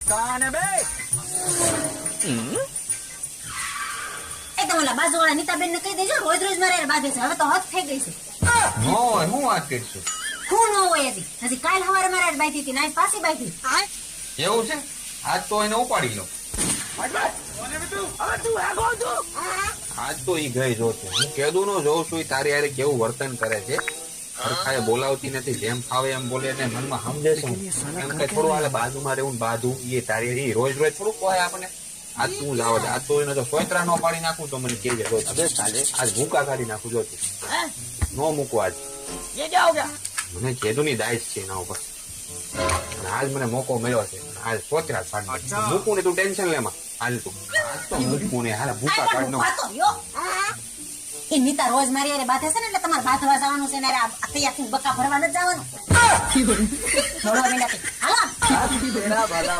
કાને બે એ તો ઓલા બાજુવાળા નીતાબેન ને કહી દેજો રોજ રોજ મારે બાંધે છે. હવે તો હદ થઈ ગઈ છે. નો હું વાત કરીશું હું ન હોય હજી કાલ સવારે મારે બાંધી હતી ને આજ પાછી બાંધી. એવું છે આજ તો એને ઉપાડી લો. આજ તો ઈ ગઈ જોશે. હું કેદું નો જોઉં છું ઈ તારી હારે કેવું વર્તન કરે છે. હરખાએ બોલાવતી નથી, જેમ ફાવે એમ બોલે ને મનમાં સમજે છે એમ કઈ થોડું હાલે બાજુમાં રહેવું બાજુ એ તારી હારે રોજ રોજ થોડું કહે આપણને. આજ તું જાવ આજ તો એને જો સોયત્રા નો પાડી નાખું તો મને કહેજે રોજ આજ ભૂકા કાઢી નાખું જોતું નો મૂકું આજ. મને કેદું ની દાઈશ છે એના ઉપર. આજ મને મોકો મળ્યો છે. આજ સોચરા પાડી મૂકું ને તું ટેન્શન લેમાં હાલ તું આજ તો મૂકું ને હાલ ભૂકા કાઢ નો. એ નીતા રોજ મારી હારે બાંધે છે ને એટલે તમારે બાંધવા જવાનું છે ને તૈયાર બકા ભરવા નથી જવાનું. હાલો